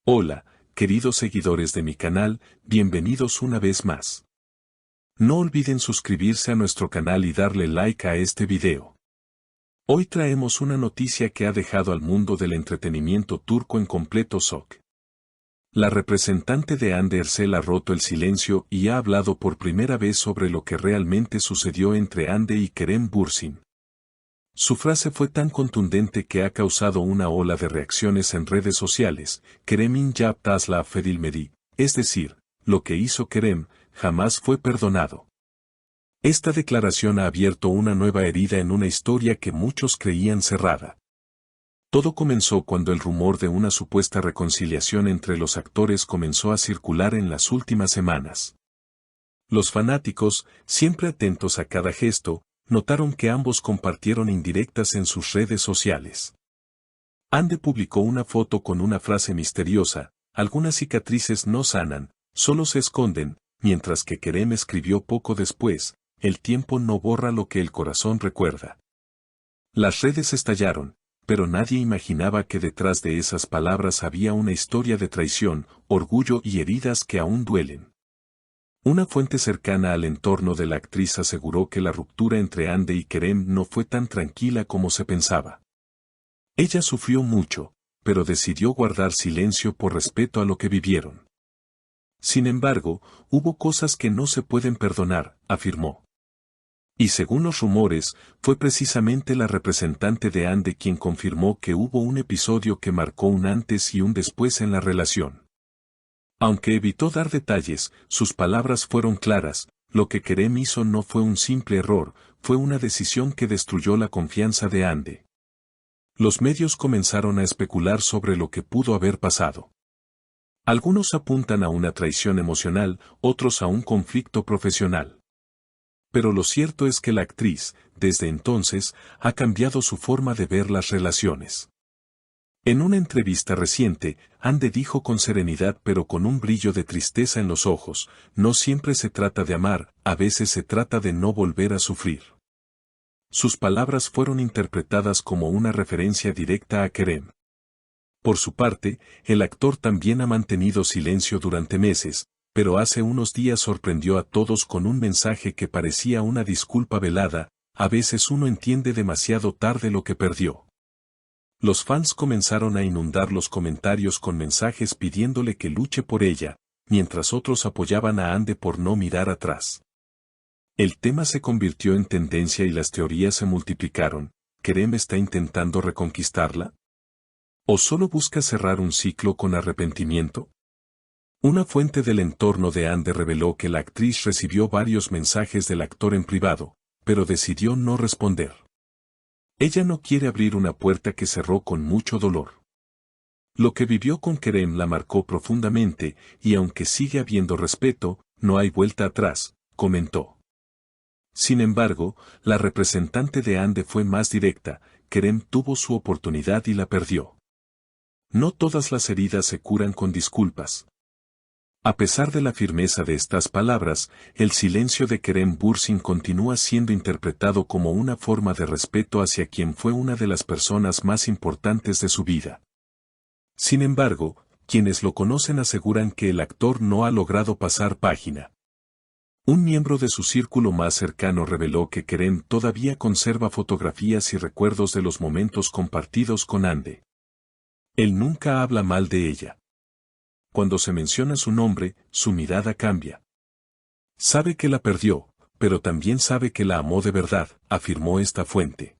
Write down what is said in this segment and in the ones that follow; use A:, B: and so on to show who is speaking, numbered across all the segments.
A: Hola, queridos seguidores de mi canal, bienvenidos una vez más. No olviden suscribirse a nuestro canal y darle like a este video. Hoy traemos una noticia que ha dejado al mundo del entretenimiento turco en completo shock. La representante de Hande Erçel ha roto el silencio y ha hablado por primera vez sobre lo que realmente sucedió entre Hande y Kerem Bürsin. Su frase fue tan contundente que ha causado una ola de reacciones en redes sociales. Kerem'in yaptı asla affedilmedi, es decir, lo que hizo Kerem, jamás fue perdonado. Esta declaración ha abierto una nueva herida en una historia que muchos creían cerrada. Todo comenzó cuando el rumor de una supuesta reconciliación entre los actores comenzó a circular en las últimas semanas. Los fanáticos, siempre atentos a cada gesto, notaron que ambos compartieron indirectas en sus redes sociales. Hande publicó una foto con una frase misteriosa: algunas cicatrices no sanan, solo se esconden, mientras que Kerem escribió poco después: el tiempo no borra lo que el corazón recuerda. Las redes estallaron, pero nadie imaginaba que detrás de esas palabras había una historia de traición, orgullo y heridas que aún duelen. Una fuente cercana al entorno de la actriz aseguró que la ruptura entre Hande y Kerem no fue tan tranquila como se pensaba. Ella sufrió mucho, pero decidió guardar silencio por respeto a lo que vivieron. Sin embargo, hubo cosas que no se pueden perdonar, afirmó. Y según los rumores, fue precisamente la representante de Hande quien confirmó que hubo un episodio que marcó un antes y un después en la relación. Aunque evitó dar detalles, sus palabras fueron claras: lo que Kerem hizo no fue un simple error, fue una decisión que destruyó la confianza de Hande. Los medios comenzaron a especular sobre lo que pudo haber pasado. Algunos apuntan a una traición emocional, otros a un conflicto profesional. Pero lo cierto es que la actriz, desde entonces, ha cambiado su forma de ver las relaciones. En una entrevista reciente, Hande dijo con serenidad pero con un brillo de tristeza en los ojos: no siempre se trata de amar, a veces se trata de no volver a sufrir. Sus palabras fueron interpretadas como una referencia directa a Kerem. Por su parte, el actor también ha mantenido silencio durante meses, pero hace unos días sorprendió a todos con un mensaje que parecía una disculpa velada: a veces uno entiende demasiado tarde lo que perdió. Los fans comenzaron a inundar los comentarios con mensajes pidiéndole que luche por ella, mientras otros apoyaban a Hande por no mirar atrás. El tema se convirtió en tendencia y las teorías se multiplicaron. ¿Kerem está intentando reconquistarla? ¿O solo busca cerrar un ciclo con arrepentimiento? Una fuente del entorno de Hande reveló que la actriz recibió varios mensajes del actor en privado, pero decidió no responder. Ella no quiere abrir una puerta que cerró con mucho dolor. Lo que vivió con Kerem la marcó profundamente, y aunque sigue habiendo respeto, no hay vuelta atrás, comentó. Sin embargo, la representante de Hande fue más directa: Kerem tuvo su oportunidad y la perdió. No todas las heridas se curan con disculpas. A pesar de la firmeza de estas palabras, el silencio de Kerem Bürsin continúa siendo interpretado como una forma de respeto hacia quien fue una de las personas más importantes de su vida. Sin embargo, quienes lo conocen aseguran que el actor no ha logrado pasar página. Un miembro de su círculo más cercano reveló que Kerem todavía conserva fotografías y recuerdos de los momentos compartidos con Hande. Él nunca habla mal de ella. Cuando se menciona su nombre, su mirada cambia. Sabe que la perdió, pero también sabe que la amó de verdad, afirmó esta fuente.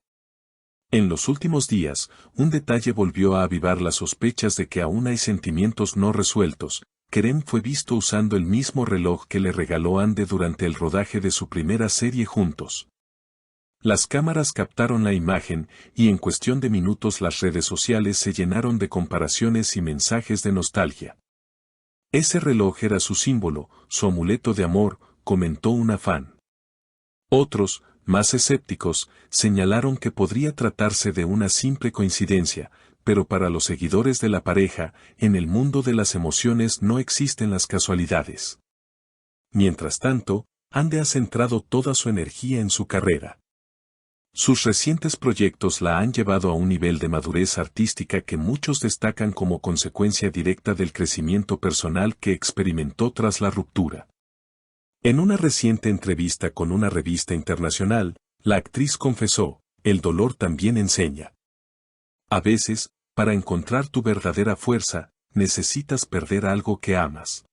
A: En los últimos días, un detalle volvió a avivar las sospechas de que aún hay sentimientos no resueltos. Kerem fue visto usando el mismo reloj que le regaló Hande durante el rodaje de su primera serie juntos. Las cámaras captaron la imagen, y en cuestión de minutos las redes sociales se llenaron de comparaciones y mensajes de nostalgia. Ese reloj era su símbolo, su amuleto de amor, comentó una fan. Otros, más escépticos, señalaron que podría tratarse de una simple coincidencia, pero para los seguidores de la pareja, en el mundo de las emociones no existen las casualidades. Mientras tanto, Hande ha centrado toda su energía en su carrera. Sus recientes proyectos la han llevado a un nivel de madurez artística que muchos destacan como consecuencia directa del crecimiento personal que experimentó tras la ruptura. En una reciente entrevista con una revista internacional, la actriz confesó, "El dolor también enseña. A veces, para encontrar tu verdadera fuerza, necesitas perder algo que amas".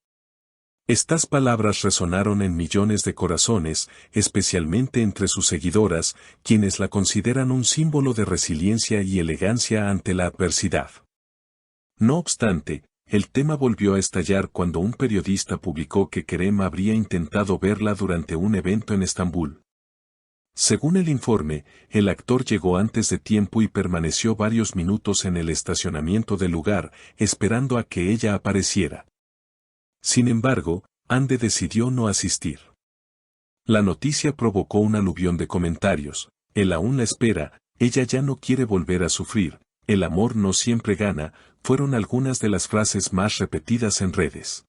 A: Estas palabras resonaron en millones de corazones, especialmente entre sus seguidoras, quienes la consideran un símbolo de resiliencia y elegancia ante la adversidad. No obstante, el tema volvió a estallar cuando un periodista publicó que Kerem habría intentado verla durante un evento en Estambul. Según el informe, el actor llegó antes de tiempo y permaneció varios minutos en el estacionamiento del lugar, esperando a que ella apareciera. Sin embargo, Hande decidió no asistir. La noticia provocó un aluvión de comentarios: "Él aún la espera, ella ya no quiere volver a sufrir, el amor no siempre gana", fueron algunas de las frases más repetidas en redes.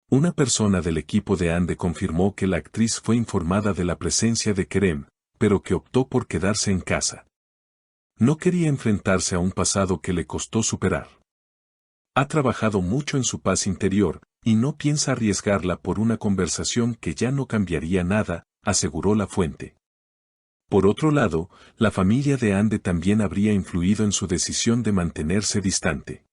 A: Una persona del equipo de Hande confirmó que la actriz fue informada de la presencia de Kerem, pero que optó por quedarse en casa. No quería enfrentarse a un pasado que le costó superar. Ha trabajado mucho en su paz interior, y no piensa arriesgarla por una conversación que ya no cambiaría nada, aseguró la fuente. Por otro lado, la familia de Hande también habría influido en su decisión de mantenerse distante.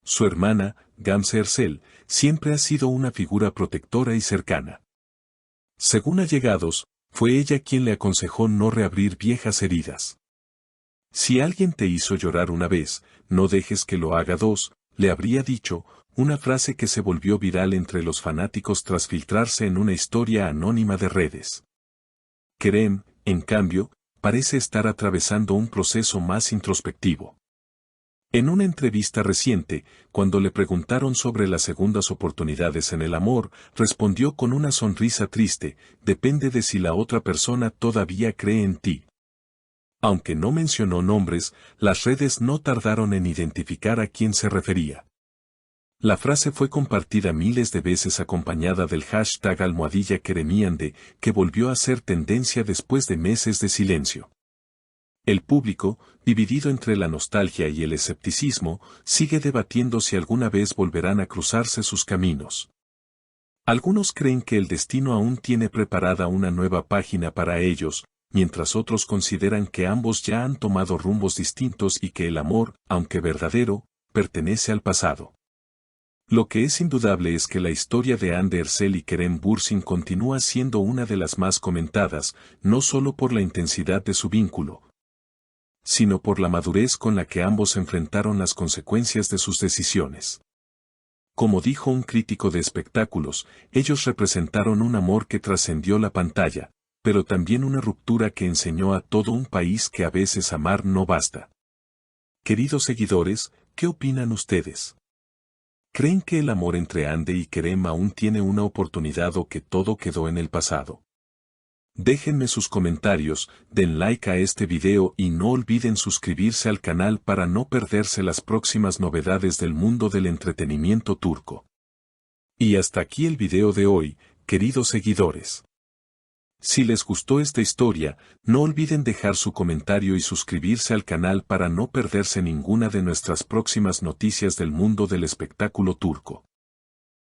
A: Su hermana, Gamze Ersel, siempre ha sido una figura protectora y cercana. Según allegados, fue ella quien le aconsejó no reabrir viejas heridas. "Si alguien te hizo llorar una vez, no dejes que lo haga dos", le habría dicho, una frase que se volvió viral entre los fanáticos tras filtrarse en una historia anónima de redes. Kerem, en cambio, parece estar atravesando un proceso más introspectivo. En una entrevista reciente, cuando le preguntaron sobre las segundas oportunidades en el amor, respondió con una sonrisa triste: "Depende de si la otra persona todavía cree en ti". Aunque no mencionó nombres, las redes no tardaron en identificar a quién se refería. La frase fue compartida miles de veces acompañada del hashtag #Keremiande, que volvió a ser tendencia después de meses de silencio. El público, dividido entre la nostalgia y el escepticismo, sigue debatiendo si alguna vez volverán a cruzarse sus caminos. Algunos creen que el destino aún tiene preparada una nueva página para ellos, mientras otros consideran que ambos ya han tomado rumbos distintos y que el amor, aunque verdadero, pertenece al pasado. Lo que es indudable es que la historia de Hande Ersel y Kerem Bürsin continúa siendo una de las más comentadas, no solo por la intensidad de su vínculo, sino por la madurez con la que ambos enfrentaron las consecuencias de sus decisiones. Como dijo un crítico de espectáculos, ellos representaron un amor que trascendió la pantalla, pero también una ruptura que enseñó a todo un país que a veces amar no basta. Queridos seguidores, ¿qué opinan ustedes? ¿Creen que el amor entre Hande y Kerem aún tiene una oportunidad o que todo quedó en el pasado? Déjenme sus comentarios, den like a este video y no olviden suscribirse al canal para no perderse las próximas novedades del mundo del entretenimiento turco. Y hasta aquí el video de hoy, queridos seguidores. Si les gustó esta historia, no olviden dejar su comentario y suscribirse al canal para no perderse ninguna de nuestras próximas noticias del mundo del espectáculo turco.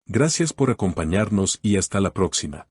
A: Gracias por acompañarnos y hasta la próxima.